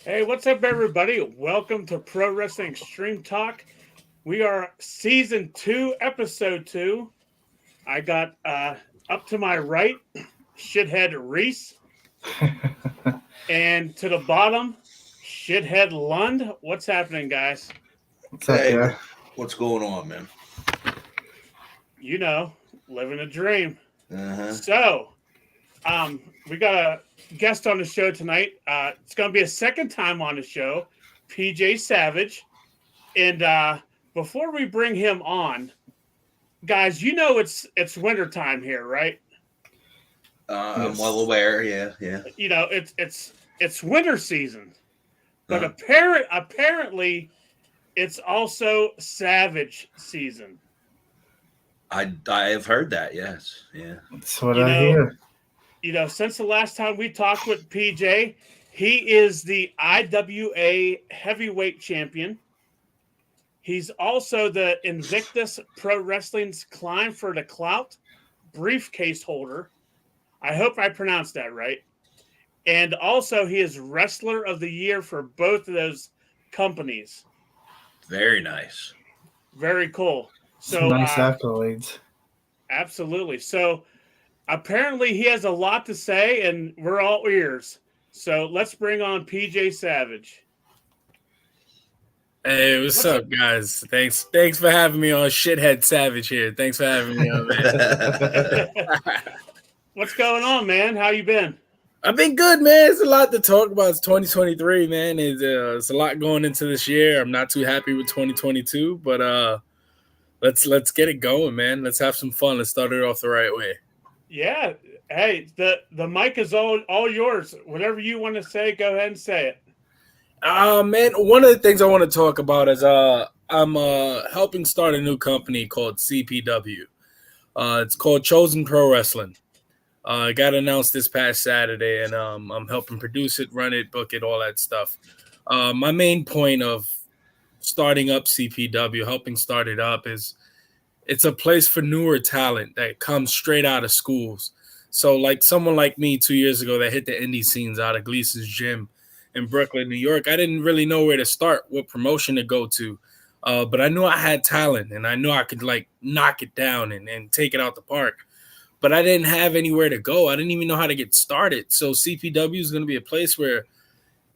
Hey, what's up, everybody? Welcome to Pro Wrestling Extreme Talk. We are season 2, episode 2. I got up to my right, Shithead Reese, and to the bottom, Shithead Lund. What's happening, guys? What's up, Hey, guy? what's going on, man? You know, living a dream. Uh-huh. So, we got a guest on the show tonight. It's going to be a second time on the show, PJ Savage. And before we bring him on, guys, you know it's wintertime here, right? I'm well aware. Yeah. You know it's winter season, but Uh-huh. apparently it's also Savage season. I have heard that. Yes. Yeah. That's what You I know, hear. since the last time we talked with PJ, he is the IWA heavyweight champion. He's also the Invictus Pro Wrestling's Climb for the Clout briefcase holder. I hope I pronounced that right. And also, he is Wrestler of the Year for both of those companies. Very nice. Very cool. Some So, nice accolades. absolutely. So, apparently, he has a lot to say, and we're all ears. So, let's bring on PJ Savage. Hey, what's up, guys? Thanks for having me on. Shithead Savage here. Thanks for having me on, man. What's going on, man? How you been? I've been good, man. It's a lot to talk about. It's 2023, man. It's a lot going into this year. I'm not too happy with 2022, but let's get it going, man. Let's have some fun. Let's start it off the right way. Yeah. Hey, the mic is all yours. Whatever you want to say, go ahead and say it. Man, one of the things I want to talk about is I'm helping start a new company called CPW. It's called Chosen Pro Wrestling. It got announced this past Saturday, and I'm helping produce it, run it, book it, all that stuff. My main point of starting up CPW, helping start it up, is it's a place for newer talent that comes straight out of schools. So, like someone like me 2 years ago that hit the indie scenes out of Gleason's Gym in Brooklyn, New York, I didn't really know where to start, what promotion to go to. But I knew I had talent, and I knew I could like knock it down and take it out the park, but I didn't have anywhere to go. I didn't even know how to get started. So CPW is going to be a place where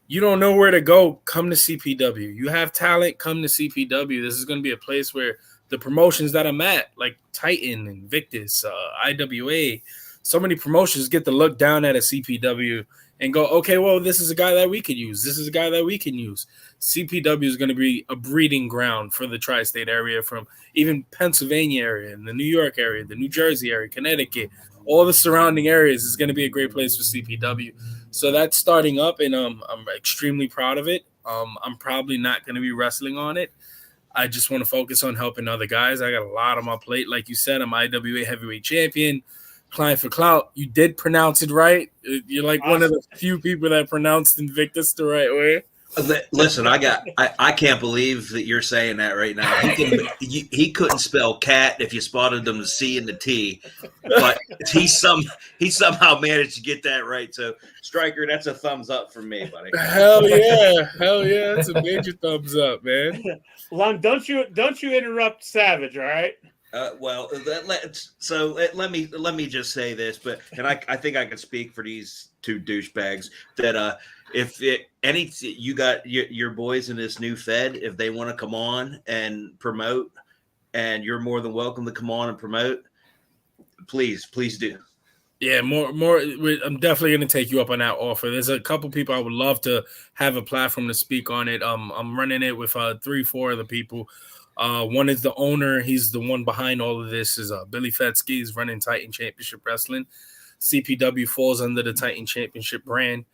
you don't know where to go. Come to CPW. You have talent. Come to CPW. This is going to be a place where the promotions that I'm at, like Titan, Invictus, IWA, so many promotions get to look down at a CPW and go, okay, well, this is a guy that we could use. This is a guy that we can use. CPW is going to be a breeding ground for the tri-state area, from even Pennsylvania area and the New York area, the New Jersey area, Connecticut, all the surrounding areas is going to be a great place for CPW. So that's starting up, and I'm extremely proud of it. I'm probably not going to be wrestling on it. I just want to focus on helping other guys. I got a lot on my plate. Like you said, I'm IWA heavyweight champion. Climb for Clout. You did pronounce it right. You're like one of the few people that pronounced Invictus the right way. Listen, I can't believe that you're saying that right now. He couldn't spell cat if you spotted them the C and the T, but he somehow managed to get that right. So, Striker, that's a thumbs up from me, buddy. Hell yeah, that's a major thumbs up, man. Lon, don't you interrupt Savage, all right? Let me just say this, but and I think I can speak for these two douchebags that if you got your boys in this new Fed, if they want to come on and promote, and you're more than welcome to come on and promote, please do. Yeah, more. I'm definitely going to take you up on that offer. There's a couple people I would love to have a platform to speak on it. I'm running it with 3-4 other people. One is the owner. He's the one behind all of this. Is Billy Fetsky. He's running Titan Championship Wrestling. CPW falls under the Titan Championship brand.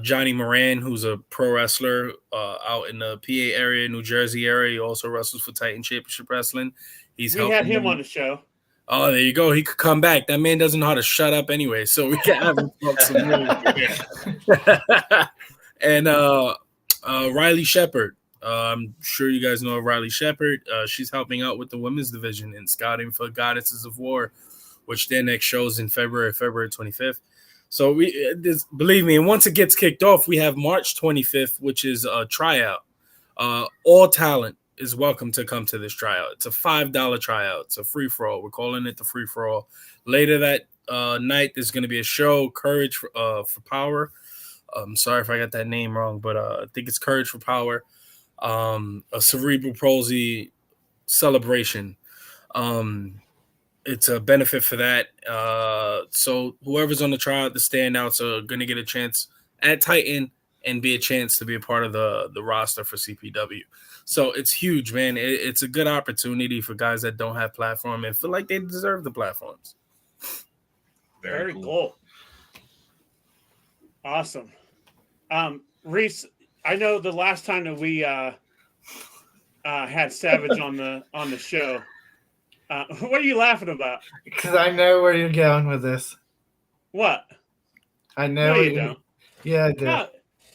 Johnny Moran, who's a pro wrestler out in the PA area, New Jersey area. He also wrestles for Titan Championship Wrestling. We had him on the show. Oh, there you go. He could come back. That man doesn't know how to shut up anyway, so we can have him talk some more. And Riley Shepard. I'm sure you guys know Riley Shepard. She's helping out with the women's division and scouting for Goddesses of War, which their next show is in February 25th. So believe me, and once it gets kicked off, we have March 25th, which is a tryout. All talent is welcome to come to this tryout. It's a $5 tryout. It's a free for all. We're calling it the free for all. Later that night, there's going to be a show, Courage for Power. I'm sorry if I got that name wrong, but I think it's Courage for Power. A cerebral palsy celebration. It's a benefit for that. So whoever's on the tryout, the standouts are going to get a chance at Titan and be a chance to be a part of the roster for CPW. So it's huge, man. It's a good opportunity for guys that don't have platform and feel like they deserve the platforms. Very cool. Awesome. Reese, I know the last time that we had Savage on the show. What are you laughing about? Because I know where you're going with this. What? I know. No, you don't. Yeah, I do. No,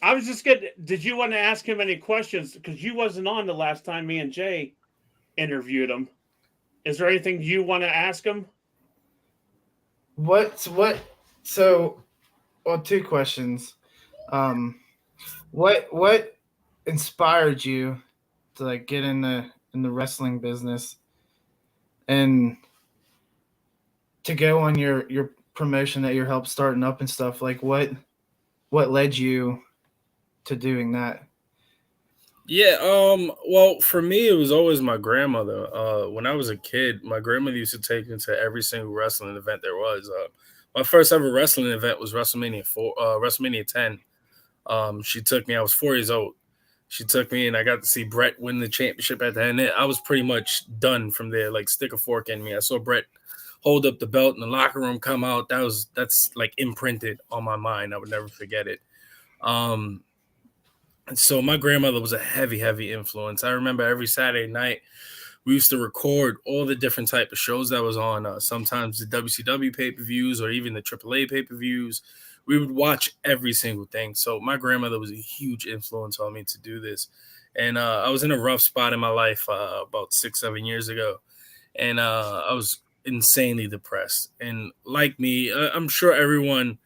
I was just getting. Did you want to ask him any questions? Because you wasn't on the last time me and Jay interviewed him. Is there anything you want to ask him? So, well, two questions. What inspired you to like get in the wrestling business and to go on your promotion that you helped starting up and stuff? Like what led you to doing that? Yeah, well, for me, it was always my grandmother. When I was a kid, my grandmother used to take me to every single wrestling event there was. My first ever wrestling event was WrestleMania 10. She took me. I was 4 years old. She took me, and I got to see Brett win the championship at the end. I was pretty much done from there. Like, stick a fork in me. I saw Brett hold up the belt in the locker room, come out. That's like imprinted on my mind. I would never forget it. And so my grandmother was a heavy, heavy influence. I remember every Saturday night we used to record all the different type of shows that was on. Sometimes the WCW pay-per-views or even the AAA pay-per-views. We would watch every single thing. So my grandmother was a huge influence on me to do this. And I was in a rough spot in my life about 6-7 years ago. And I was insanely depressed. And like me, I'm sure everyone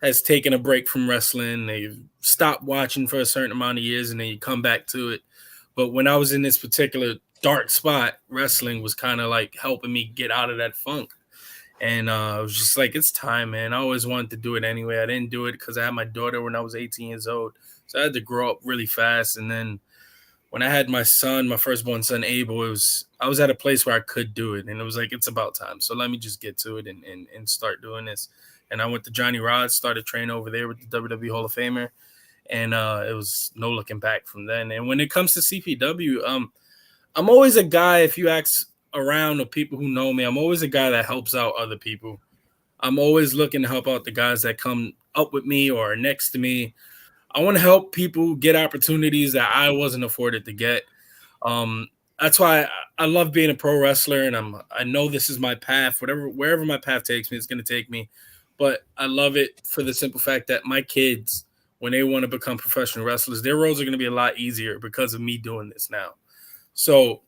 has taken a break from wrestling. They've stopped watching for a certain amount of years and then you come back to it. But when I was in this particular dark spot, wrestling was kind of like helping me get out of that funk. And I was just like, it's time, man. I always wanted to do it anyway. I didn't do it because I had my daughter when I was 18 years old. So I had to grow up really fast. And then when I had my son, my firstborn son, Abel, I was at a place where I could do it. And it was like, it's about time. So let me just get to it and start doing this. And I went to Johnny Rodz, started training over there with the WWE Hall of Famer. And it was no looking back from then. And when it comes to CPW, I'm always a guy, if you ask around or people who know me, I'm always a guy that helps out other people. I'm always looking to help out the guys that come up with me or are next to me. I want to help people get opportunities that I wasn't afforded to get. That's why I love being a pro wrestler, and I know this is my path. Wherever my path takes me, it's going to take me. But I love it for the simple fact that my kids, when they want to become professional wrestlers, their roads are going to be a lot easier because of me doing this now. So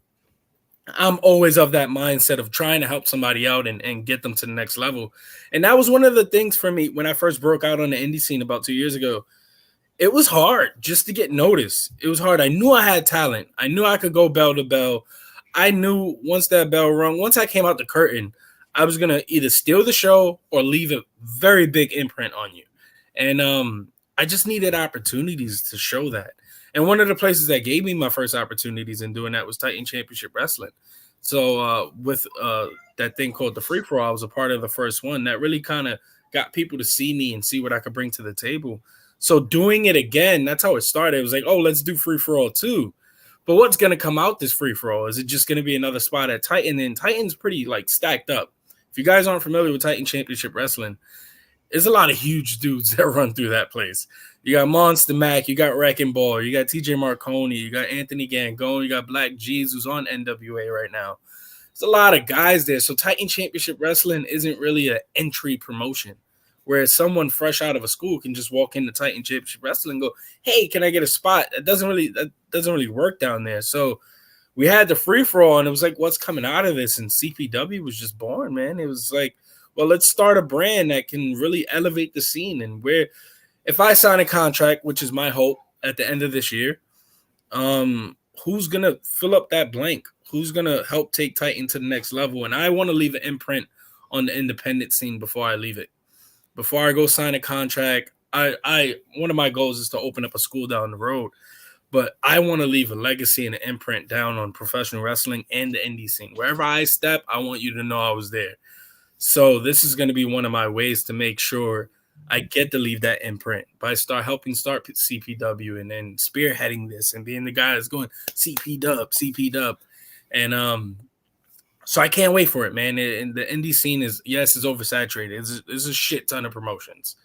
I'm always of that mindset of trying to help somebody out and get them to the next level. And that was one of the things for me when I first broke out on the indie scene about 2 years ago. It was hard just to get noticed. It was hard. I knew I had talent. I knew I could go bell to bell. I knew once that bell rung, once I came out the curtain, I was going to either steal the show or leave a very big imprint on you. And I just needed opportunities to show that. And one of the places that gave me my first opportunities in doing that was Titan Championship Wrestling. So with that thing called the Free For All, I was a part of the first one that really kind of got people to see me and see what I could bring to the table. So doing it again, that's how it started. It was like, oh, let's do Free For All too. But what's going to come out this Free For All? Is it just going to be another spot at Titan? And Titan's pretty like stacked up. If you guys aren't familiar with Titan Championship Wrestling, there's a lot of huge dudes that run through that place. You got Monster Mac, you got Wrecking Ball, you got TJ Marconi, you got Anthony Gangone, you got Black G's, who's on NWA right now. There's a lot of guys there. So Titan Championship Wrestling isn't really an entry promotion, where someone fresh out of a school can just walk into Titan Championship Wrestling and go, hey, can I get a spot? That doesn't really work down there. So we had the free for all, and it was like, what's coming out of this? And CPW was just born, man. It was like, well, let's start a brand that can really elevate the scene. And where, if I sign a contract, which is my hope at the end of this year, who's going to fill up that blank? Who's going to help take Titan to the next level? And I want to leave an imprint on the independent scene before I leave it. Before I go sign a contract, I one of my goals is to open up a school down the road. But I want to leave a legacy and an imprint down on professional wrestling and the indie scene. Wherever I step, I want you to know I was there. So this is going to be one of my ways to make sure I get to leave that imprint by helping start CPW and then spearheading this and being the guy that's going CP dub. And so I can't wait for it, man. And the indie scene is oversaturated. There's a shit ton of promotions.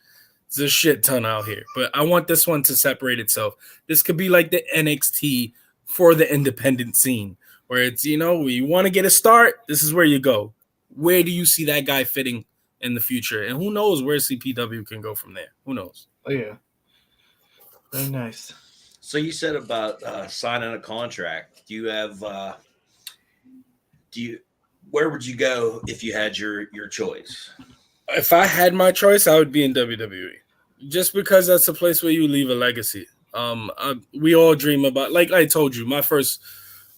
There's a shit ton out here, but I want this one to separate itself. This could be like the NXT for the independent scene, where it's, you want to get a start, this is where you go. Where do you see that guy fitting in the future? And who knows where CPW can go from there? Who knows? Oh, yeah. Very nice. So you said about signing a contract. Do you have where would you go if you had your choice? If I had my choice, I would be in WWE, just because that's a place where you leave a legacy. We all dream about, like I told you, my first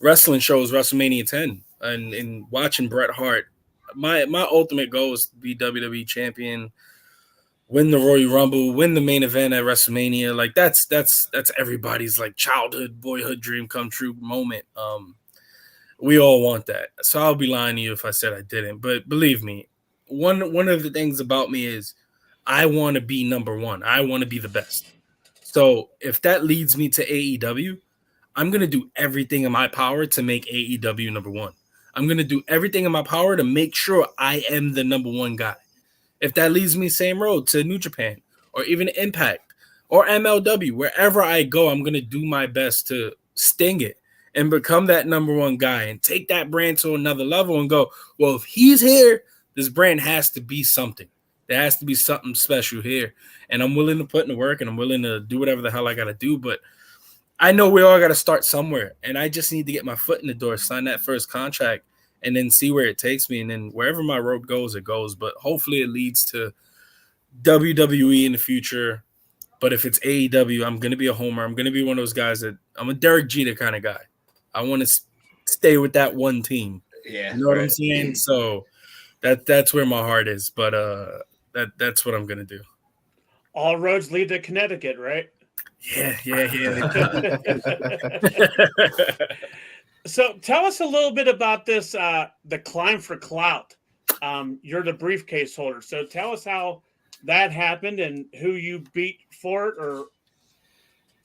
wrestling show was WrestleMania 10, and watching Bret Hart. My ultimate goal is to be WWE champion, win the Royal Rumble, win the main event at WrestleMania. Like that's everybody's like childhood, boyhood dream come true moment. We all want that. So I'll be lying to you if I said I didn't. But believe me, one of the things about me is I want to be number one. I want to be the best. So if that leads me to AEW, I'm going to do everything in my power to make AEW number one. I'm going to do everything in my power to make sure I am the number one guy. If that leads me same road to New Japan or even Impact or MLW, wherever I go, I'm going to do my best to sting it and become that number one guy and take that brand to another level and go, well, if he's here, this brand has to be something. There has to be something special here. And I'm willing to put in the work and I'm willing to do whatever the hell I got to do. But I know we all got to start somewhere. And I just need to get my foot in the door, sign that first contract, and then see where it takes me. And then wherever my road goes, it goes. But hopefully it leads to WWE in the future. But if it's AEW, I'm going to be a homer. I'm going to be one of those guys that I'm a Derek Jeter kind of guy. I want to stay with that one team. Yeah. You know what I'm saying? So that's where my heart is. But that's what I'm going to do. All roads lead to Connecticut, right? Yeah. So tell us a little bit about this, the Climb for Clout. You're the briefcase holder. So tell us how that happened and who you beat for it or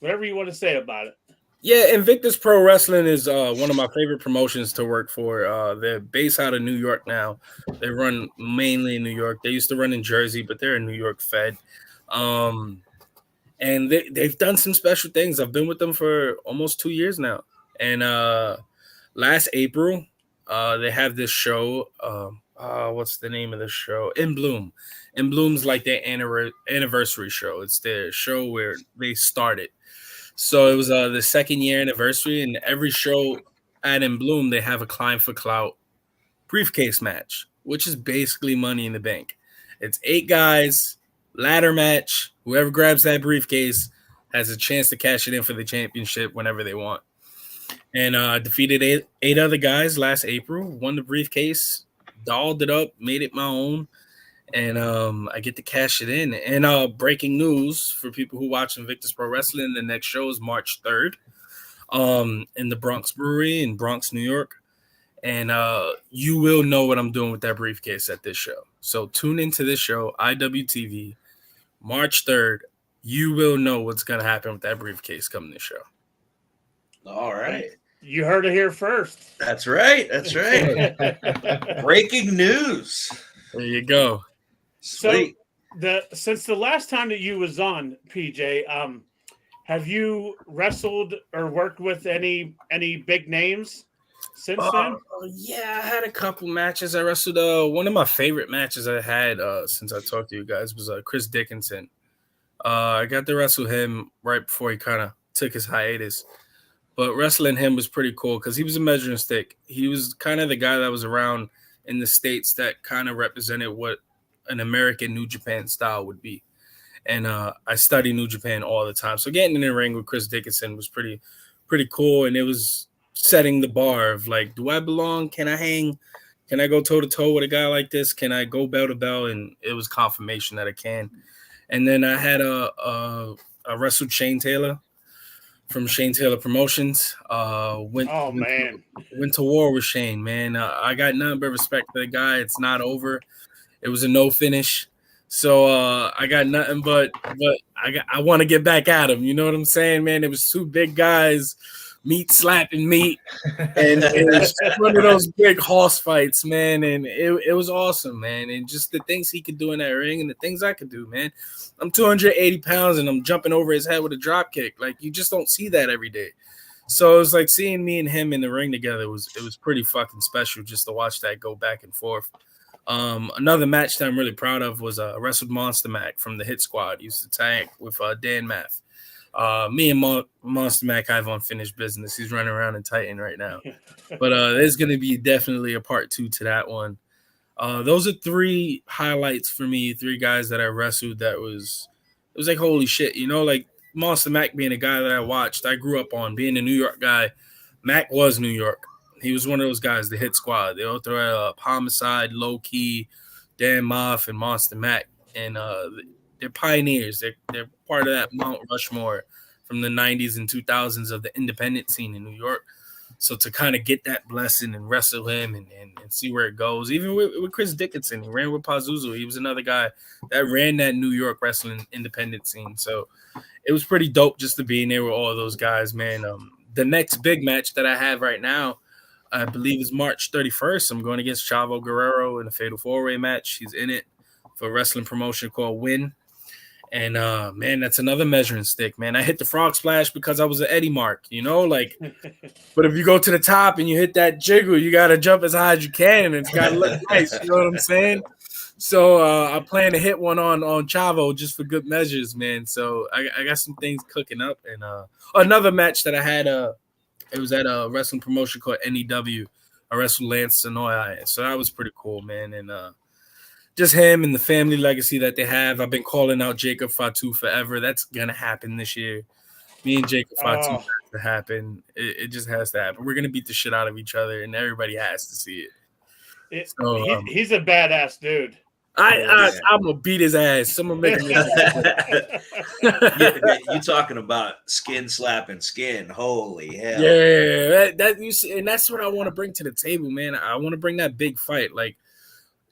whatever you want to say about it. Yeah, Invictus Pro Wrestling is one of my favorite promotions to work for. They're based out of New York now. They run mainly in New York. They used to run in Jersey, but they're a New York fed. And they've done some special things. I've been with them for almost 2 years now. And last April, they have this show. What's the name of the show? In Bloom. In Bloom's like their anniversary show. It's their show where they started. So it was the second year anniversary, and every show at In Bloom, they have a Climb for Clout briefcase match, which is basically Money in the Bank. It's 8 guys, ladder match. Whoever grabs that briefcase has a chance to cash it in for the championship whenever they want. And defeated eight other guys last April, won the briefcase, dolled it up, made it my own. And I get to cash it in. And breaking news for people who watch Invictus Pro Wrestling, the next show is March 3rd in the Bronx Brewery in Bronx, New York. And you will know what I'm doing with that briefcase at this show. So tune into this show, IWTV, March 3rd. You will know what's going to happen with that briefcase coming this show. All right. You heard it here first. That's right. Breaking news. There you go. Sweet. So since the last time that you was on, PJ, have you wrestled or worked with any big names since then? Yeah, I had a couple matches. I wrestled. One of my favorite matches I had since I talked to you guys was Chris Dickinson. I got to wrestle him right before he kind of took his hiatus. But wrestling him was pretty cool because he was a measuring stick. He was kind of the guy that was around in the States that kind of represented what an American New Japan style would be. And I study New Japan all the time. So getting in the ring with Chris Dickinson was pretty cool. And it was setting the bar of like, do I belong? Can I hang? Can I go toe to toe with a guy like this? Can I go bell to bell? And it was confirmation that I can. And then I had I wrestled Shane Taylor from Shane Taylor Promotions. Went to war with Shane, man. I got nothing but respect for the guy. It's not over. It was a no finish. So I got nothing but I want to get back at him. You know what I'm saying, man? It was two big guys, meat slapping meat, and it was one of those big horse fights, man. And it was awesome, man. And just the things he could do in that ring and the things I could do, man. I'm 280 pounds and I'm jumping over his head with a drop kick. Like, you just don't see that every day. So it was like seeing me and him in the ring together it was pretty fucking special just to watch that go back and forth. Another match that I'm really proud of was wrestled Monster Mac from the Hit Squad. He used to tag with Dan Math. Me and Monster Mac have unfinished business. He's running around in Titan right now. But there's going to be definitely a part 2 to that one. Those are 3 highlights for me, 3 guys that I wrestled it was like, holy shit, you know, like Monster Mac being a guy that I watched, I grew up on, being a New York guy. Mac was New York. He was one of those guys, the Hit Squad. They all throw up Homicide, Low Key, Dan Moff, and Monster Mac. And they're pioneers. They're part of that Mount Rushmore from the 90s and 2000s of the independent scene in New York. So to kind of get that blessing and wrestle him and see where it goes, even with Chris Dickinson, he ran with Pazuzu. He was another guy that ran that New York wrestling independent scene. So it was pretty dope just to be in there with all of those guys, man. The next big match that I have right now, I believe is March 31st. I'm going against Chavo Guerrero in a Fatal 4-Way match. He's in it for a wrestling promotion called Win. And, man, that's another measuring stick, man. I hit the frog splash because I was an Eddie Mark, you know? Like, but if you go to the top and you hit that jiggle, you got to jump as high as you can, and it's got to look nice. You know what I'm saying? So I plan to hit one on Chavo just for good measures, man. So I got some things cooking up. And another match that I had, it was at a wrestling promotion called NEW. I wrestled Lance Sonoya. So that was pretty cool, man. And just him and the family legacy that they have. I've been calling out Jacob Fatu forever. That's going to happen this year. Me and Jacob Fatu has to happen. It just has to happen. We're going to beat the shit out of each other, and everybody has to see it. He's a badass dude. I'm going to beat his ass. Someone make him. You talking about skin slapping skin. Holy hell. Yeah, that you see, and that's what I want to bring to the table, man. I want to bring that big fight. Like,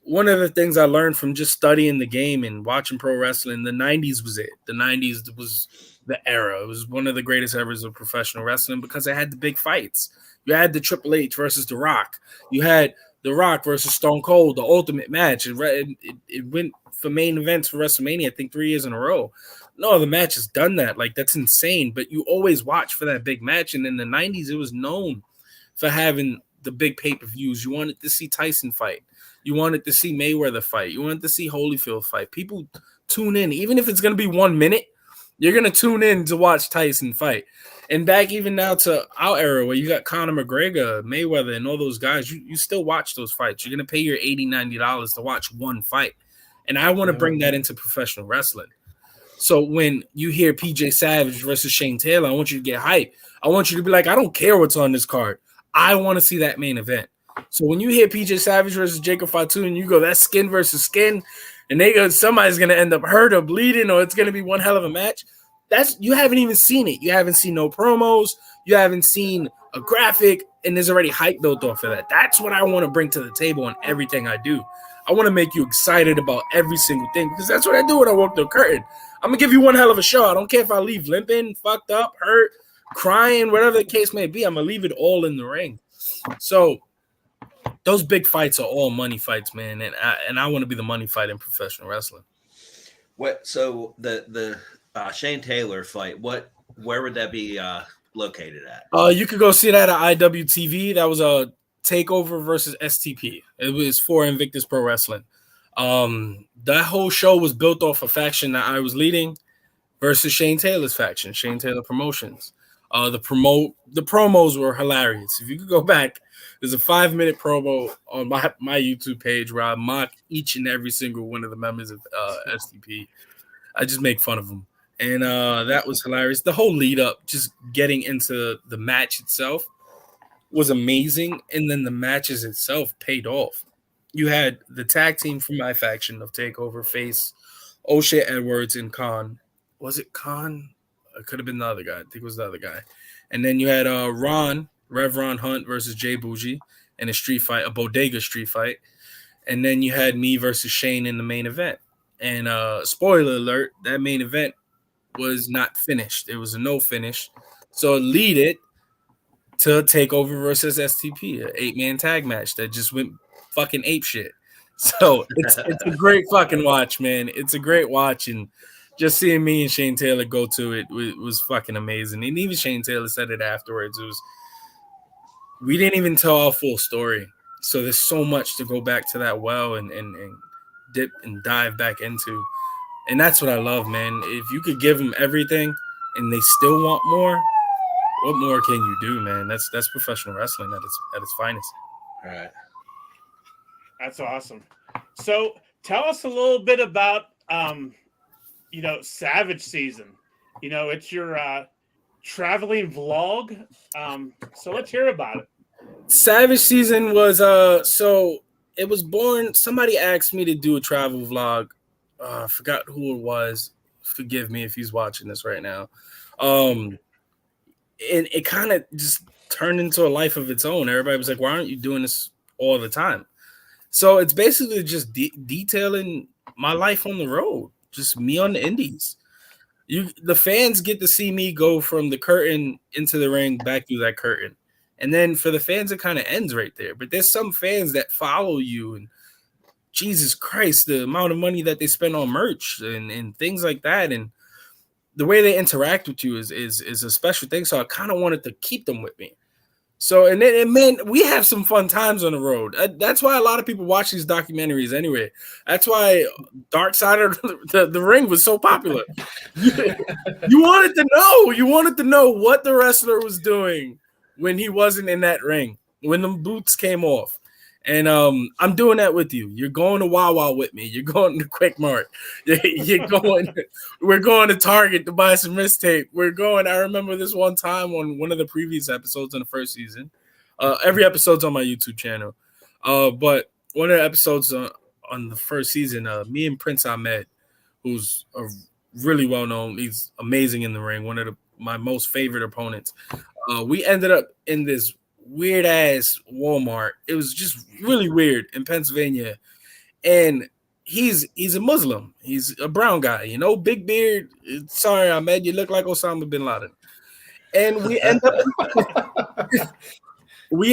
one of the things I learned from just studying the game and watching pro wrestling, the 90s was it. The 90s was the era. It was one of the greatest eras of professional wrestling because it had the big fights. You had the Triple H versus The Rock. You had The Rock versus Stone Cold, the ultimate match. It went for main events for WrestleMania, I think 3 years in a row. No other match has done that. Like, that's insane. But you always watch for that big match. And in the 90s, it was known for having the big pay-per-views. You wanted to see Tyson fight. You wanted to see Mayweather fight. You wanted to see Holyfield fight. People tune in. Even if it's going to be 1 minute, you're going to tune in to watch Tyson fight. And back even now to our era where you got Conor McGregor, Mayweather, and all those guys, you still watch those fights. You're going to pay your $80, $90 to watch one fight. And I want to bring that into professional wrestling. So when you hear PJ Savage versus Shane Taylor, I want you to get hyped. I want you to be like, I don't care what's on this card. I want to see that main event. So when you hear PJ Savage versus Jacob Fatu and you go, that's skin versus skin, and they go, somebody's going to end up hurt or bleeding, or it's going to be one hell of a match, you haven't even seen it. You haven't seen no promos. You haven't seen a graphic, and there's already hype built off of that. That's what I want to bring to the table on everything I do. I want to make you excited about every single thing because that's what I do when I walk the curtain. I'm going to give you one hell of a show. I don't care if I leave limping, fucked up, hurt, crying, whatever the case may be. I'm going to leave it all in the ring. So those big fights are all money fights, man, and I want to be the money fight in professional wrestling. So the Shane Taylor fight, where would that be located at? You could go see that at IWTV. That was a Takeover versus STP. It was for Invictus Pro Wrestling. That whole show was built off a faction that I was leading versus Shane Taylor's faction, Shane Taylor Promotions. The promos were hilarious. If you could go back, there's a 5-minute promo on my YouTube page where I mock each and every single one of the members of STP. I just make fun of them. And that was hilarious. The whole lead up, just getting into the match itself, was amazing. And then the matches itself paid off. You had the tag team from my faction of TakeOver face O'Shea Edwards and Khan. Was it Khan? It could have been the other guy. I think it was the other guy. And then you had Rev Ron Hunt versus Jay Bougie in a street fight, a bodega street fight. And then you had me versus Shane in the main event. And spoiler alert, that main event was not finished. It was a no finish. So it leaded to TakeOver versus STP, an 8-man tag match that just went fucking ape shit. So it's a great fucking watch, man. It's a great watch. And just seeing me and Shane Taylor go to it was fucking amazing. And even Shane Taylor said it afterwards. We didn't even tell our full story. So there's so much to go back to that well and dip and dive back into. And that's what I love, man. If you could give them everything and they still want more, what more can you do, man? That's professional wrestling at its finest. All right. That's awesome. So tell us a little bit about Savage Season. It's your traveling vlog. So let's hear about it. Savage Season was so it was born. Somebody asked me to do a travel vlog. I forgot who it was. Forgive me if he's watching this right now. And it kind of just turned into a life of its own. Everybody was like, "Why aren't you doing this all the time?" So it's basically just detailing my life on the road, just me on the indies. The fans get to see me go from the curtain into the ring, back through that curtain. And then for the fans, it kind of ends right there. But there's some fans that follow you, and Jesus Christ, the amount of money that they spend on merch and things like that, and the way they interact with you is a special thing. So I kind of wanted to keep them with me. So, and then it meant we have some fun times on the road. That's why a lot of people watch these documentaries anyway. That's why Dark Side of the Ring was so popular. You wanted to know. You wanted to know what the wrestler was doing when he wasn't in that ring, when the boots came off. And I'm doing that with you. You're going to Wawa with me. You're going to Quick Mart. We're going to Target to buy some wrist tape. I remember this one time on one of the previous episodes in the first season. Every episode's on my YouTube channel. But one of the episodes on the first season, me and Prince Ahmed, who's a really well-known, he's amazing in the ring, one of my most favorite opponents. We ended up in this weird ass Walmart. It was just really weird in Pennsylvania, and he's a Muslim. He's a brown guy, big beard. Sorry, Ahmed, you look like Osama bin Laden. And we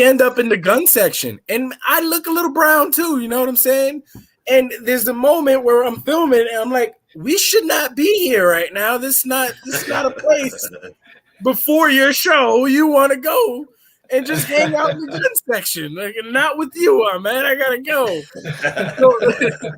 end up in the gun section, and I look a little brown too. You know what I'm saying? And there's the moment where I'm filming, and I'm like, we should not be here right now. This is not a place before your show you want to go and just hang out in the gun section. Like, not with you, man. I gotta go. So,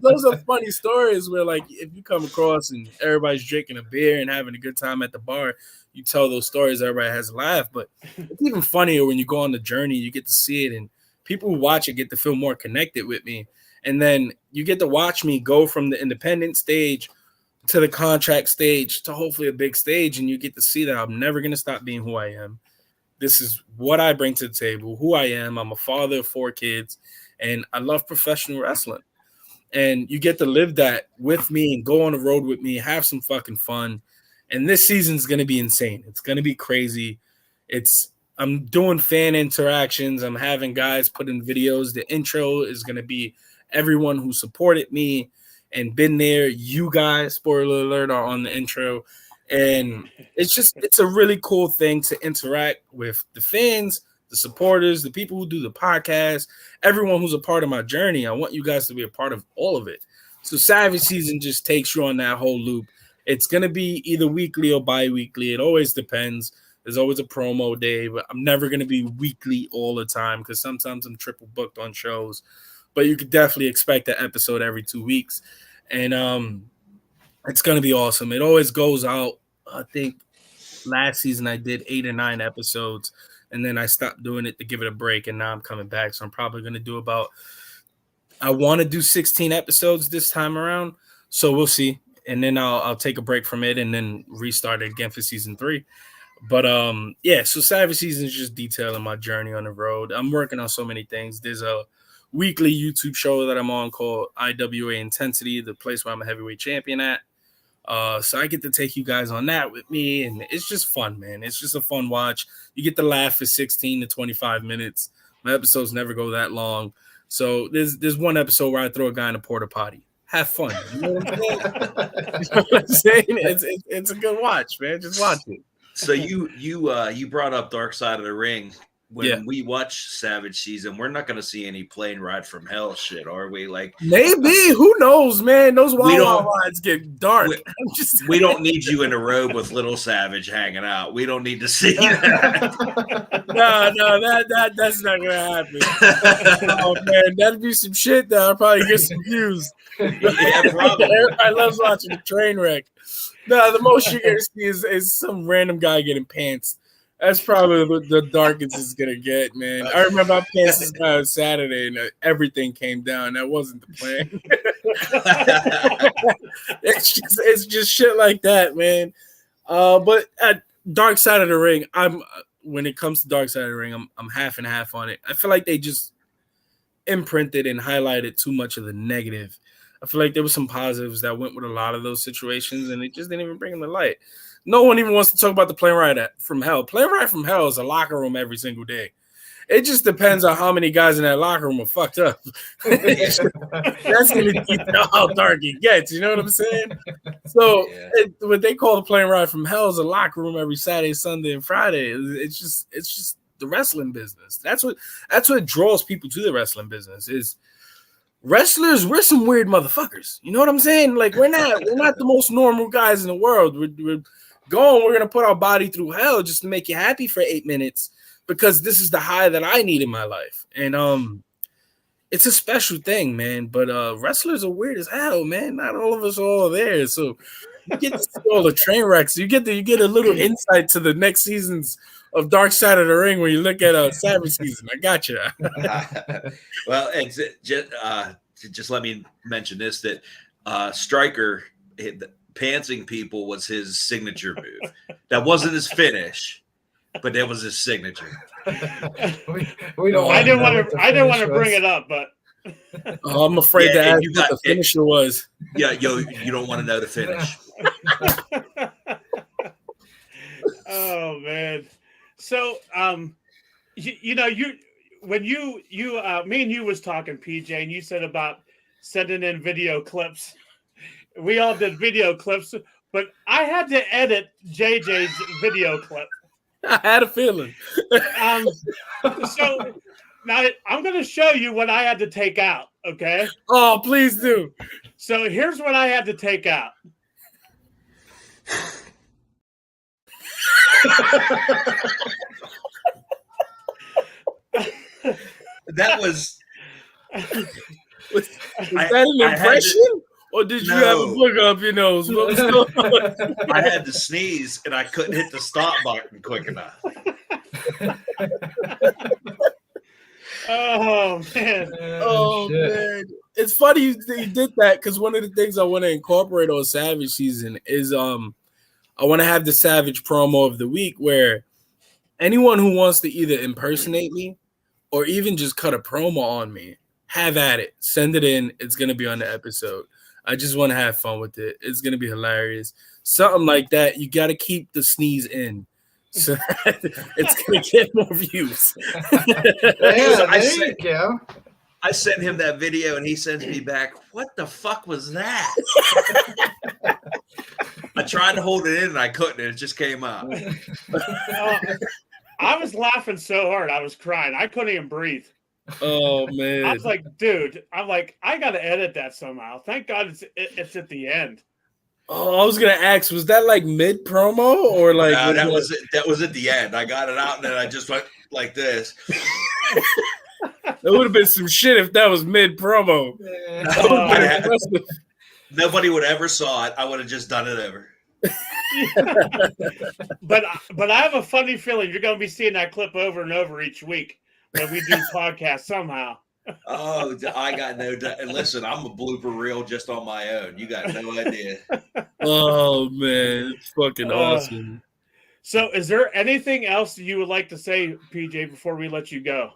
those are funny stories where, like, if you come across and everybody's drinking a beer and having a good time at the bar, you tell those stories, everybody has a laugh. But it's even funnier when you go on the journey, you get to see it, and people who watch it get to feel more connected with me. And then you get to watch me go from the independent stage to the contract stage to hopefully a big stage, and you get to see that I'm never going to stop being who I am. This is what I bring to the table, who I am. I'm a father of 4 kids, and I love professional wrestling. And you get to live that with me and go on the road with me, have some fucking fun. And this season's going to be insane. It's going to be crazy. I'm doing fan interactions. I'm having guys put in videos. The intro is going to be everyone who supported me and been there. You guys, spoiler alert, are on the intro. And it's a really cool thing to interact with the fans, the supporters, the people who do the podcast, everyone who's a part of my journey. I want you guys to be a part of all of it. So Savage Season just takes you on that whole loop. It's going to be either weekly or bi-weekly. It always depends. There's always a promo day, but I'm never going to be weekly all the time because sometimes I'm triple booked on shows. But you could definitely expect an episode every 2 weeks. And it's going to be awesome. It always goes out, I think, Last season I did 8 or 9 episodes, and then I stopped doing it to give it a break, and now I'm coming back. So I'm probably going to do I want to do 16 episodes this time around. So we'll see. And then I'll take a break from it and then restart it again for season 3. But so Savage Season is just detailing my journey on the road. I'm working on so many things. There's a weekly YouTube show that I'm on called IWA Intensity, the place where I'm a heavyweight champion at. So I get to take you guys on that with me, and it's just fun, man. It's just a fun watch. You get to laugh for 16 to 25 minutes. My episodes never go that long. So there's one episode where I throw a guy in a porta potty. Have fun. You know what I'm saying? You know what I'm saying? It's a good watch, man. Just watch it. So you brought up Dark Side of the Ring. When we watch Savage Season, we're not going to see any plane ride from hell shit, are we? Like maybe, who knows, man? Those wild rides get dark. We don't need you in a robe with Little Savage hanging out. We don't need to see that. No, that's not gonna happen. Oh man, that'd be some shit that I'll probably get some views. Yeah, probably. Everybody loves watching a train wreck. No, the most you're gonna see is some random guy getting pants. That's probably the darkest it's gonna get, man. I remember I passed this guy on Saturday and everything came down. That wasn't the plan. it's just shit like that, man. But at Dark Side of the Ring, when it comes to Dark Side of the Ring, I'm half and half on it. I feel like they just imprinted and highlighted too much of the negative. I feel like there were some positives that went with a lot of those situations, and it just didn't even bring them to light. No one even wants to talk about the plane ride from hell. Plane ride from hell is a locker room every single day. It just depends on how many guys in that locker room are fucked up. That's going to detail how dark it gets. You know what I'm saying? So what they call the plane ride from hell is a locker room every Saturday, Sunday, and Friday. It's just the wrestling business. That's what draws people to the wrestling business is wrestlers. We're some weird motherfuckers. You know what I'm saying? Like we're not the most normal guys in the world. We're gonna put our body through hell just to make you happy for 8 minutes because this is the high that I need in my life. And it's a special thing, man. But wrestlers are weird as hell, man. Not all of us are all there. So you get to see all the train wrecks. You get a little insight to the next seasons of Dark Side of the Ring when you look at Savage Season. I got you. Well, just let me mention this, that Stryker pantsing people was his signature move. That wasn't his finish, but that was his signature. we don't. I didn't want to bring it up, but I'm afraid to ask what the finisher was. Yeah, you don't want to know the finish. Oh man. So me and you was talking, PJ, and you said about sending in video clips. We all did video clips, but I had to edit JJ's video clip. I had a feeling. So now I'm going to show you what I had to take out. Okay. Oh, please do. So here's what I had to take out. That was that an impression? Or did you have a book up your nose? What was going on? I had to sneeze and I couldn't hit the stop button quick enough. Oh man! Oh man! It's funny you did that because one of the things I want to incorporate on Savage Season is I want to have the Savage promo of the week where anyone who wants to either impersonate me or even just cut a promo on me, have at it. Send it in. It's gonna be on the episode. I just want to have fun with it. It's going to be hilarious. Something like that. You got to keep the sneeze in. So it's going to get more views. I sent him that video and he sends me back, what the fuck was that? I tried to hold it in and I couldn't. It just came out. I was laughing so hard. I was crying. I couldn't even breathe. Oh man! I was like, dude, I gotta edit that somehow. Thank God it's at the end. Oh, I was gonna ask, was that like mid promo or like? No, that was at the end. I got it out and then I just went like this. That would have been some shit if that was mid promo. Nobody would ever saw it. I would have just done it over. But I have a funny feeling you're going to be seeing that clip over and over each week when we do podcasts somehow. Oh, I got no doubt. And listen, I'm a blooper reel just on my own. You got no idea. Oh man, it's fucking awesome. So, is there anything else you would like to say, PJ, before we let you go?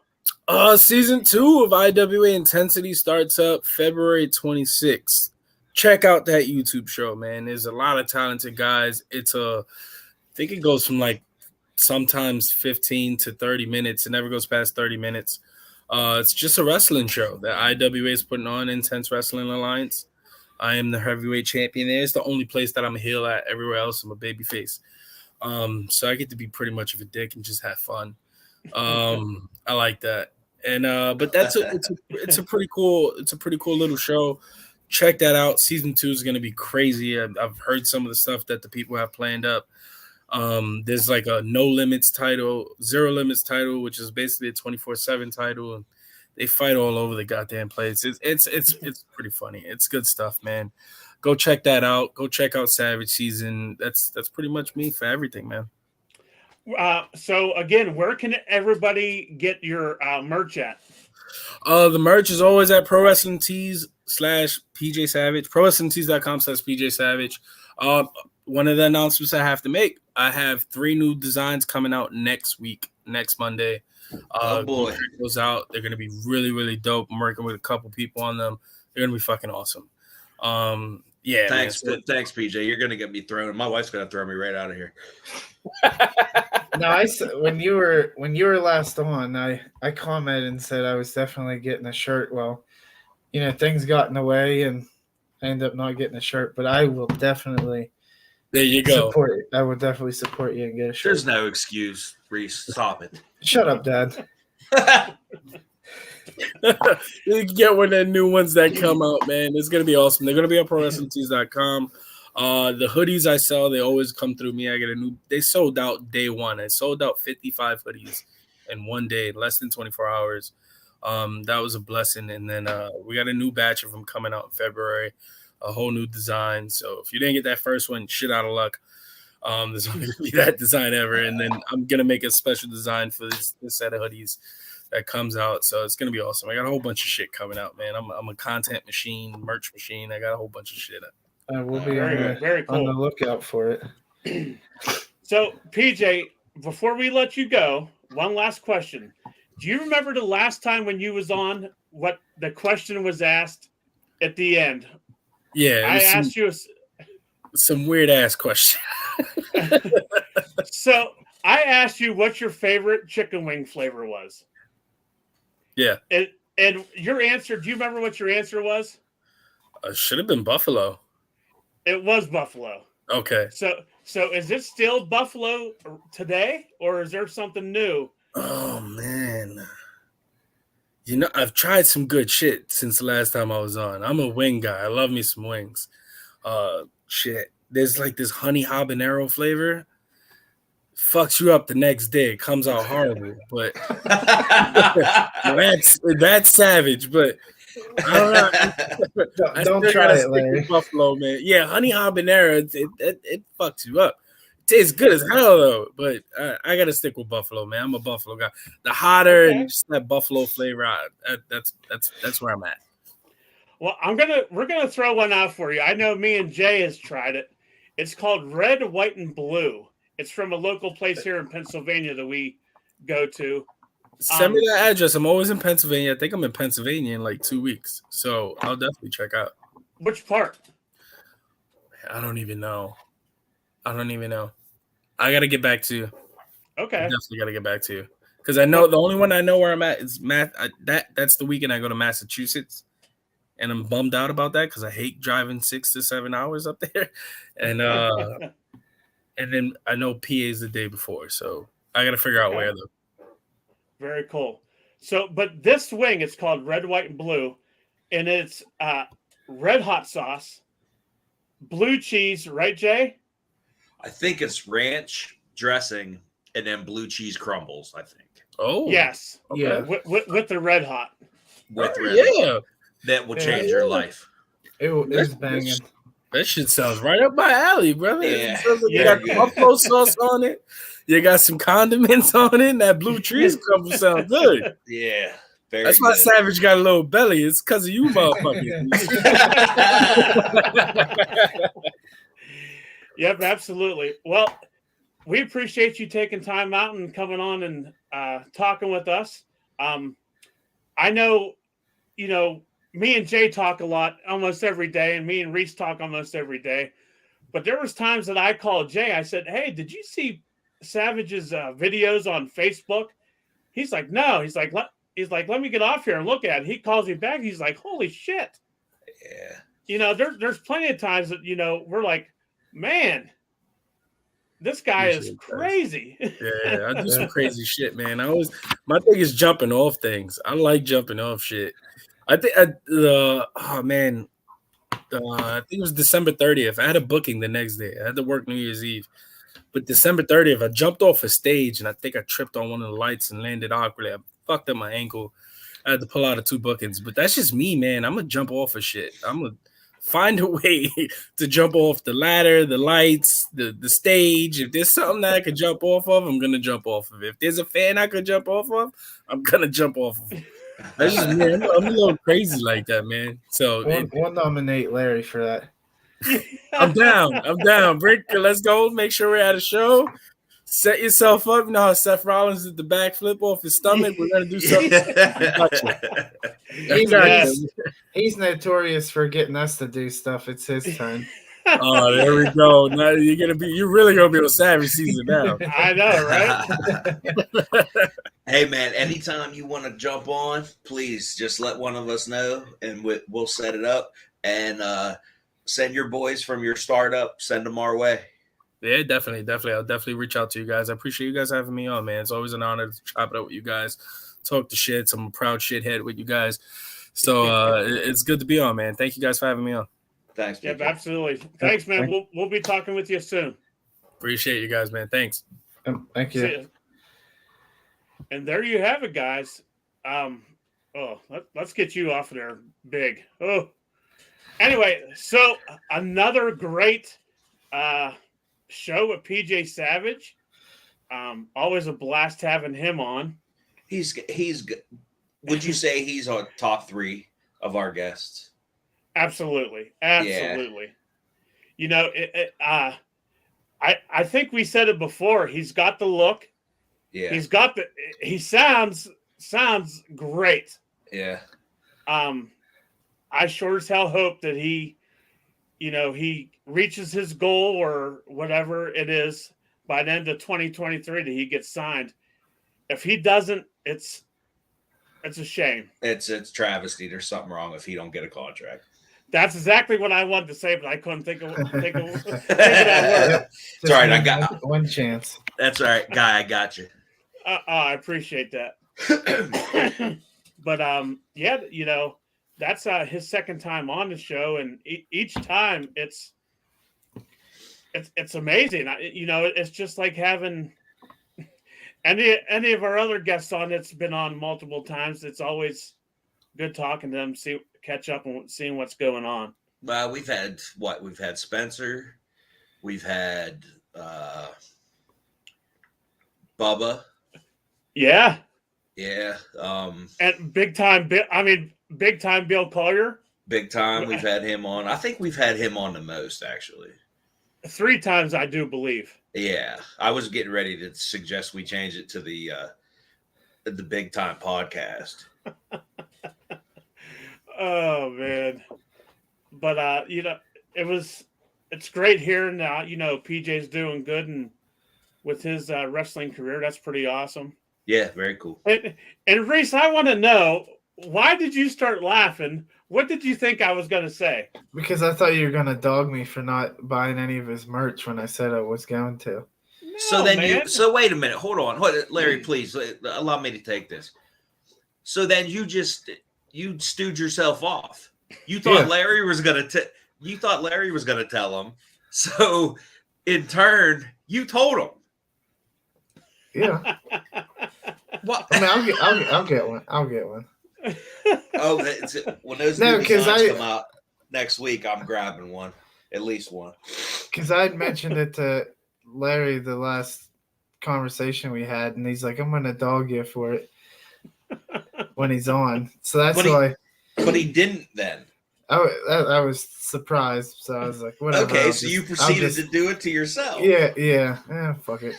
Season 2 of IWA Intensity starts up February 26th. Check out that YouTube show, man. There's a lot of talented guys. I think it goes from like sometimes 15 to 30 minutes. It never goes past 30 minutes. It's just a wrestling show that IWA is putting on, Intense Wrestling Alliance. I am the heavyweight champion there. It's the only place that I'm a heel at. Everywhere else, I'm a babyface. So I get to be pretty much of a dick and just have fun. I like that. And but it's a pretty cool little show. Check that out. Season 2 is going to be crazy. I've heard some of the stuff that the people have planned up. There's like a no limits title, zero limits title, which is basically a 24/7 title, and they fight all over the goddamn place. It's pretty funny. It's good stuff, man. Go check that out. Go check out Savage Season. That's pretty much me for everything, man. So again, where can everybody get your merch at? The merch is always at Pro Wrestling Tees /PJ Savage, ProWrestlingTees.com/PJ Savage. One of the announcements I have to make, I have 3 new designs coming out next Monday. Oh boy, check those out. They're gonna be really, really dope. I'm working with a couple people on them. They're gonna be fucking awesome. Yeah. Thanks, PJ. You're gonna get me thrown. My wife's gonna throw me right out of here. No, when you were last on, I commented and said I was definitely getting a shirt. Well, things got in the way and I ended up not getting a shirt, but I will definitely. There you go. I would definitely support you and get a shirt. There's no excuse, Reese. Stop it. Shut up, Dad. You can get one of the new ones that come out, man. It's gonna be awesome. They're gonna be on ProWrestlingTees.com. The hoodies I sell, they always come through me. They sold out day one. I sold out 55 hoodies in one day, less than 24 hours. That was a blessing. And then we got a new batch of them coming out in February, a whole new design. So if you didn't get that first one, shit out of luck. There's only gonna be that design ever. And then I'm gonna make a special design for this set of hoodies that comes out. So it's gonna be awesome. I got a whole bunch of shit coming out, man. I'm a content machine, merch machine. I got a whole bunch of shit. We'll be very cool. on the lookout for it. So, PJ, before we let you go, one last question. Do you remember the last time when you was on, what the question was asked at the end? Yeah. I asked you some weird-ass question. So, I asked you what your favorite chicken wing flavor was. Yeah. And your answer, do you remember what your answer was? Should have been buffalo. It was buffalo. Okay. So is it still buffalo today, or is there something new? Oh man. I've tried some good shit since the last time I was on. I'm a wing guy. I love me some wings. Shit. There's like this honey habanero flavor. Fucks you up the next day. It comes out horrible, but that's savage. But I don't know. Don't try it, Larry. Buffalo, man. Yeah, honey habanero, it fucks you up. It tastes good as hell though, but I gotta stick with buffalo, man. I'm a buffalo guy. The hotter and just that buffalo flavor, that's where I'm at. Well, we're gonna throw one out for you. I know me and Jay has tried it. It's called Red, White, and Blue. It's from a local place here in Pennsylvania that we go to. Send me the address. I'm always in Pennsylvania. I think I'm in Pennsylvania in like 2 weeks. So I'll definitely check out. Which part? I don't even know. I got to get back to you. Okay. I definitely got to get back to you. Because I know the only one I know where I'm at is that's the weekend I go to Massachusetts. And I'm bummed out about that because I hate driving 6 to 7 hours up there. And and then I know PA is the day before. So I got to figure out where though. Very cool. So, but this wing is called Red, White, and Blue, and it's red hot sauce, blue cheese, right, Jay? I think it's ranch dressing and then blue cheese crumbles, I think. Oh. Yes. Okay. Yeah. With the red hot. With red yeah. hot. That will change your life. It was banging. That shit sounds right up my alley, brother. Yeah. It sounds like you Yeah, got the buffalo sauce on it. You got some condiments on it, and that blue cheese crumble sound good. Yeah. Very That's why good. Savage got a little belly. It's because of you motherfuckers. Yep, absolutely. Well, we appreciate you taking time out and coming on and talking with us. I know, me and Jay talk a lot almost every day, and me and Reese talk almost every day. But there was times that I called Jay. I said, "Hey, did you see Savage's videos on Facebook?" He's like, "No." He's like, "Let me get off here and look at it." He calls me back. He's like, "Holy shit!" Yeah. There's plenty of times that we're like, "Man, this guy is crazy." Yeah, I do some crazy shit, man. My thing is jumping off things. I like jumping off shit. I think I think it was December 30th. I had a booking the next day. I had to work New Year's Eve. But December 30th, I jumped off a stage and I think I tripped on one of the lights and landed awkwardly. I fucked up my ankle. I had to pull out of 2 bookings. But that's just me, man. I'm gonna jump off of shit. I'm gonna find a way to jump off the ladder, the lights, the stage. If there's something that I could jump off of, I'm gonna jump off of it. If there's a fan I could jump off of, I'm gonna jump off of it. That's just me. I'm a little crazy like that, man. So we'll nominate Larry for that. I'm down. Brick, let's go. Make sure we're at a show. Set yourself up. You know how Seth Rollins did the backflip off his stomach? We're gonna do something. He's notorious for getting us to do stuff. It's his turn. Oh, there we go. Now you're really gonna be on Savage season now. I know, right? Hey man, anytime you want to jump on, please just let one of us know, and we'll set it up. And send your boys from your startup. Send them our way. Yeah, definitely. I'll definitely reach out to you guys. I appreciate you guys having me on, man. It's always an honor to chop it up with you guys, talk the shit. I'm a proud shithead with you guys. So it's good to be on, man. Thank you guys for having me on. Thanks. Yep, absolutely. Thanks, man. We'll be talking with you soon. Appreciate you guys, man. Thanks. Thank you. And there you have it, guys. Let's get you off of there, Big. Oh. Anyway, so another great show with PJ Savage. Always a blast having him on. He's would you say he's on top 3 of our guests? Absolutely. Yeah. I think we said it before. He's got the look. Yeah. He sounds great. Yeah. I sure as hell hope that he reaches his goal or whatever it is by the end of 2023 that he gets signed. If he doesn't, it's a shame. It's travesty. There's something wrong if he don't get a contract. That's exactly what I wanted to say, but I couldn't think of that word. It's all right. I got one chance. That's all right, guy. I got you. I appreciate that. But that's his second time on the show, and each time it's amazing. It's just like having any of our other guests on that's been on multiple times. It's always good talking to them, catch up and seeing what's going on. Well, we've had Spencer, we've had Bubba. Yeah. And big time Bill Collier. Big time. We've had him on. I think we've had him on the most, actually. 3 times, I do believe. Yeah. I was getting ready to suggest we change it to the Big Time Podcast. Oh man. But it's great hearing now, PJ's doing good and with his wrestling career. That's pretty awesome. Yeah, very cool. And Reese, I want to know, why did you start laughing? What did you think I was going to say? Because I thought you were going to dog me for not buying any of his merch when I said I was going to. So wait a minute. Hold on. Larry, please allow me to take this. So then you stewed yourself off. You thought Larry was going to tell him. So in turn, you told him. Yeah. What? I mean, I'll get one. I'll get one. Oh, when those new designs come out next week, I'm grabbing one. At least one. Because I had mentioned it to Larry the last conversation we had, and he's like, "I'm gonna dog you for it when he's on." So that's why. But he didn't then. I was surprised, so I was like, "Whatever." Okay, so you proceeded to do it to yourself. Yeah. Fuck it.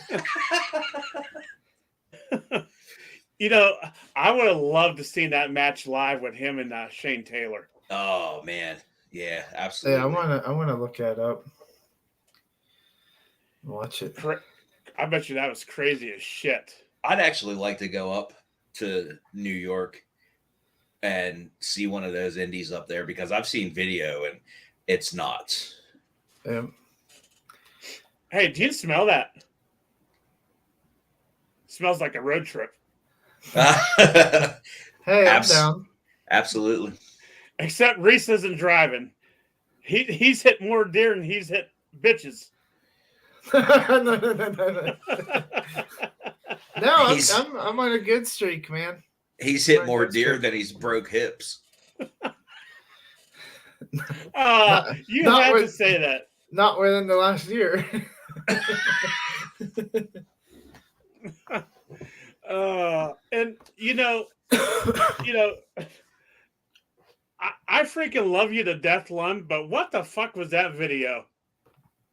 You know, I would have loved to see that match live with him and Shane Taylor. Oh man, yeah, absolutely. Yeah, I wanna look that up. Watch it. I bet you that was crazy as shit. I'd actually like to go up to New York and see one of those indies up there because I've seen video and it's nuts. Hey, do you smell that? It smells like a road trip. Hey, I'm down. Absolutely. Except Reese isn't driving. He's hit more deer than he's hit bitches. No. No, I'm on a good streak, man. He's hit more deer than he's broke hips. You had to say that. Not within the last year. And I freaking love you to death, Lund. But what the fuck was that video?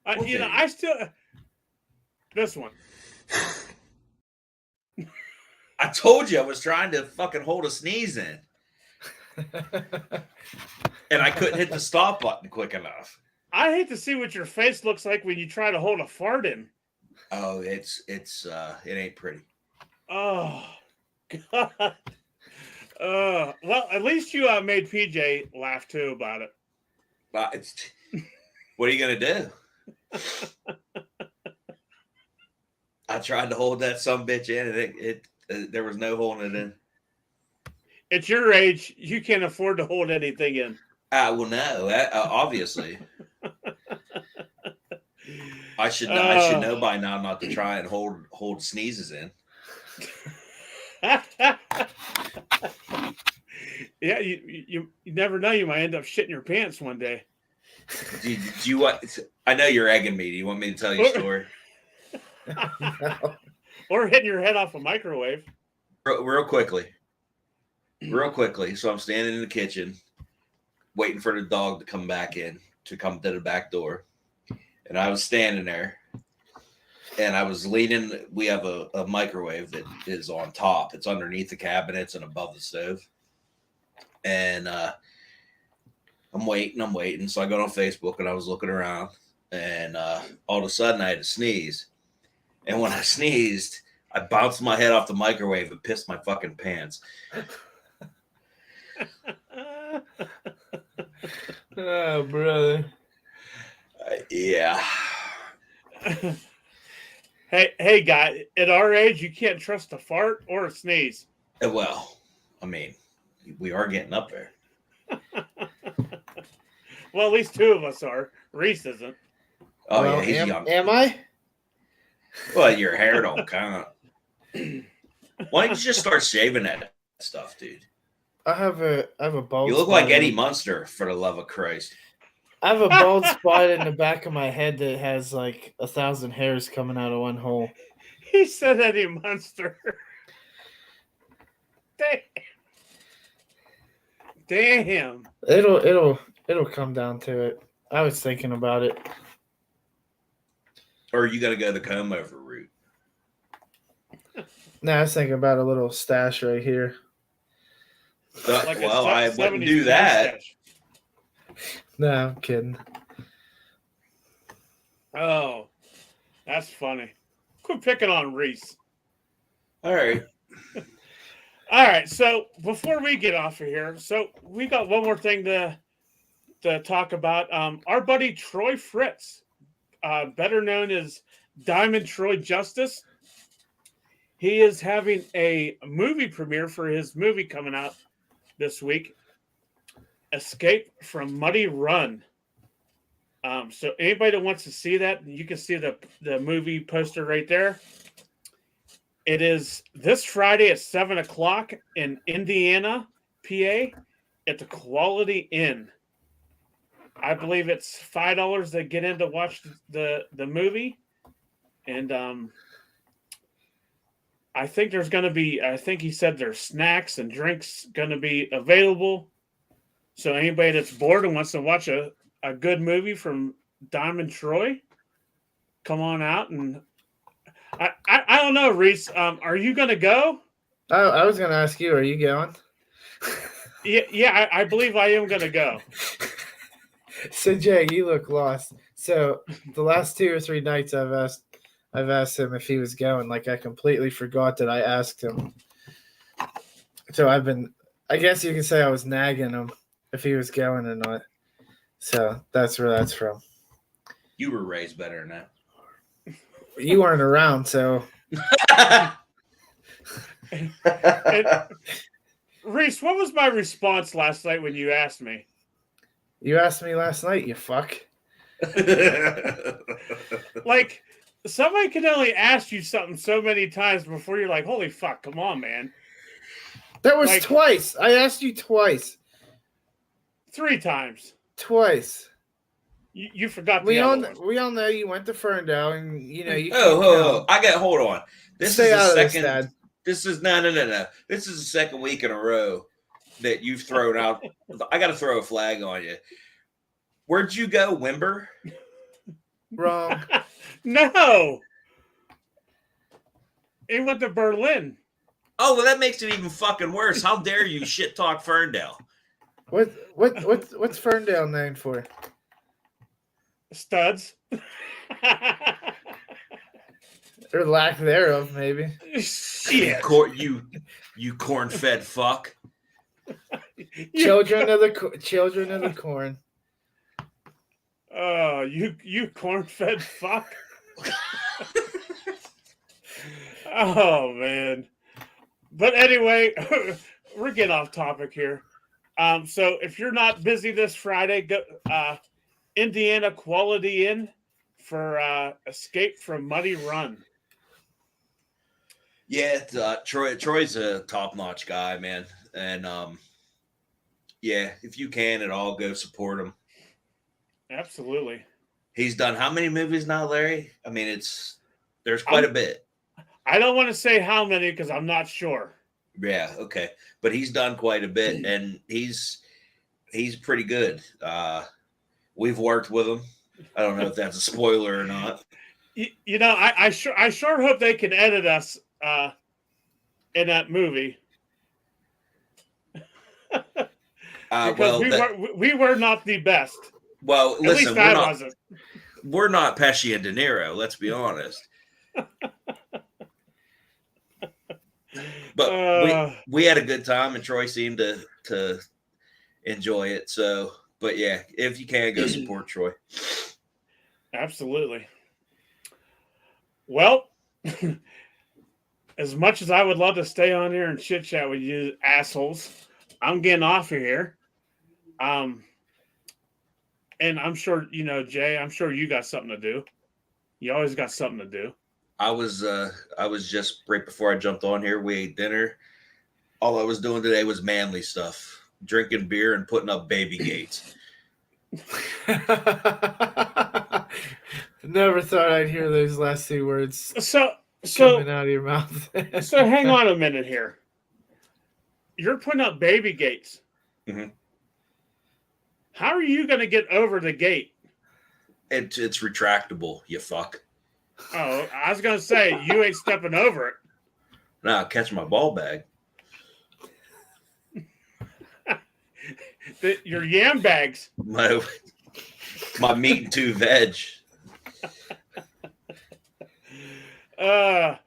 I still this one. I told you I was trying to fucking hold a sneeze in, and I couldn't hit the stop button quick enough. I hate to see what your face looks like when you try to hold a fart in. Oh, it ain't pretty. Oh, God. Well, at least you made PJ laugh too about it. What are you gonna do? I tried to hold that sumbitch in, and there was no holding it in. At your age, you can't afford to hold anything in. Well, no, obviously. I should know by now not to try and hold sneezes in. Yeah, you never know. You might end up shitting your pants one day. Do you want? I know you're egging me. Do you want me to tell you a story? No. Or hitting your head off a microwave. Real quickly. So I'm standing in the kitchen, waiting for the dog to come back in, to come to the back door. And I was standing there, and I was leaning. We have a microwave that is on top. It's underneath the cabinets and above the stove. And I'm waiting. So I got on Facebook, and I was looking around. And all of a sudden, I had to sneeze. And when I sneezed, I bounced my head off the microwave and pissed my fucking pants. Oh, brother. Yeah. Hey, guy. At our age, you can't trust a fart or a sneeze. Well, I mean, we are getting up there. Well, at least two of us are. Reese isn't. Oh, well, yeah, he's young. Am I? Well, your hair don't count. Why don't you just start shaving that stuff, dude? I have a bald. You look like Eddie Munster, for the love of Christ. I have a bald spot in the back of my head that has like 1,000 hairs coming out of one hole. He said Eddie Munster. Damn. It'll come down to it. I was thinking about it. Or you got to go the comb over route. No, I was thinking about a little stash right here. Like well, I wouldn't do that. Stash. No, I'm kidding. Oh, that's funny. Quit picking on Reese. All right. All right. So before we get off of here, so we got one more thing to talk about. Our buddy Troy Fritz, better known as Diamond Troy Justice, he is having a movie premiere for his movie coming out this week, Escape from Muddy Run. So anybody that wants to see that, you can see the movie poster right there. It is this Friday at 7:00 in Indiana, PA, at the Quality Inn. I believe it's $5 to get in to watch the movie, and I think there's going to be. I think he said there's snacks and drinks going to be available. So anybody that's bored and wants to watch a good movie from Diamond Troy, come on out. And I don't know, Reese. Are you going to go? I was going to ask you, are you going? Yeah, I believe I am going to go. So Jay, you look lost. So the last 2 or 3 nights I've asked him if he was going. Like I completely forgot that I asked him. So I guess you can say I was nagging him if he was going or not. So that's where that's from. You were raised better than that. You weren't around, so. And, Reese, what was my response last night when you asked me? You asked me last night, you fuck. Like, somebody can only ask you something so many times before you're like, holy fuck, come on, man. That was like, twice. I asked you twice. 3 times. Twice. You forgot the we all other one. we all know you went to Ferndale, and you know you. Oh, hold on. This Stay is out the of this, second. Dad. This is no. This is the second week in a row that you've thrown out. I got to throw a flag on you. Where'd you go, Wimber? Wrong. No. He went to Berlin. Oh, well, that makes it even fucking worse. How dare you shit talk Ferndale? What's Ferndale known for? Studs. Or lack thereof, maybe. Shit. You corn-fed fuck. Children of the corn. Oh, you corn-fed fuck. Oh man. But anyway, we're getting off topic here. So if you're not busy this Friday, go Indiana Quality Inn for Escape from Muddy Run. Yeah, Troy's a top-notch guy, man. And yeah, if you can at all, go support him. Absolutely. He's done how many movies now, Larry? I mean, there's quite a bit. I don't want to say how many because I'm not sure. Yeah, okay. But he's done quite a bit, and he's pretty good. We've worked with him. I don't know if that's a spoiler or not. You know, I sure hope they can edit us in that movie. Because we were not the best. Well, At listen, least I wasn't. We're not Pesci and De Niro. Let's be honest. But we had a good time, and Troy seemed to enjoy it. So, but yeah, if you can, go support Troy. Absolutely. Well, as much as I would love to stay on here and chit chat with you assholes, I'm getting off of here. And I'm sure, you know, Jay, I'm sure you got something to do. You always got something to do. I was just right before I jumped on here. We ate dinner. All I was doing today was manly stuff, drinking beer and putting up baby gates. Never thought I'd hear those last 2 words So coming out of your mouth. So hang on a minute here. You're putting up baby gates. Mm-hmm. How are you going to get over the gate? It's retractable, you fuck. Oh, I was going to say, you ain't stepping over Nah, catch my ball bag. it. Your yam bags. My meat and 2 veg. All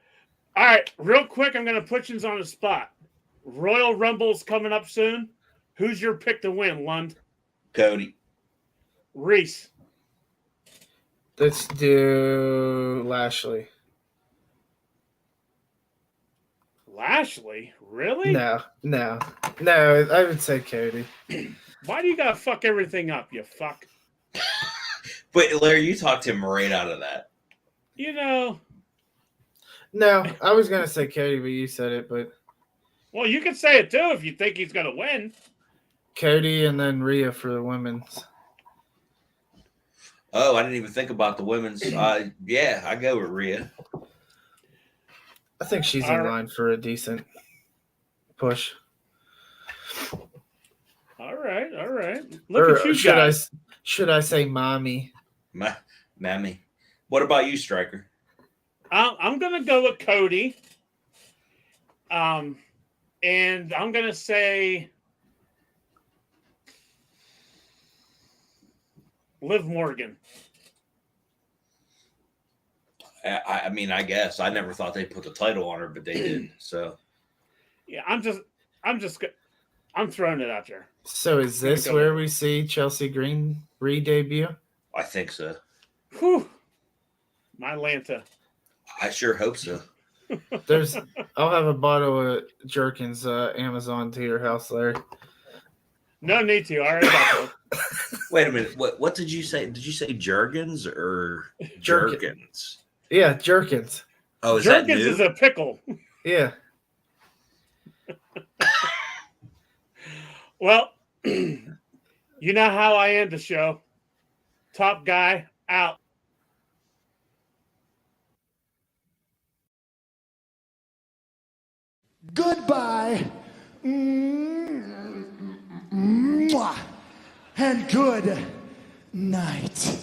right, real quick, I'm going to put you on the spot. Royal Rumble's coming up soon. Who's your pick to win, Lund? Cody. Reese. Let's do Lashley. Lashley? Really? No. I would say Cody. Why do you got to fuck everything up, you fuck? But Larry, you talked him right out of that. You know. No, I was gonna say Cody, but you said it. But Well, you can say it too if you think he's going to win. Cody and then Rhea for the women's. Oh, I didn't even think about the women's. Yeah, I go with Rhea. I think she's All in right. line for a decent push. All right. Look Or at you guys. should I say mommy? Mammy. What about you, Striker? I'm gonna go with Cody. And I'm gonna say Liv Morgan. I mean, I guess I never thought they'd put the title on her, but they did. So Yeah, I'm throwing it out there. So is this go where with we see Chelsea Green re-debut? I think so. Whew. My Lanta. I sure hope so. I'll have a bottle of Jerkins Amazon to your house, Larry. No need to. I already got one. Wait a minute. What did you say? Did you say Jergens or Jerkins? Yeah, Jerkins. Oh, is that Jerkins new? is a pickle. Yeah. Well, you know how I end the show. Top guy out. Goodbye. Mwah. And good night.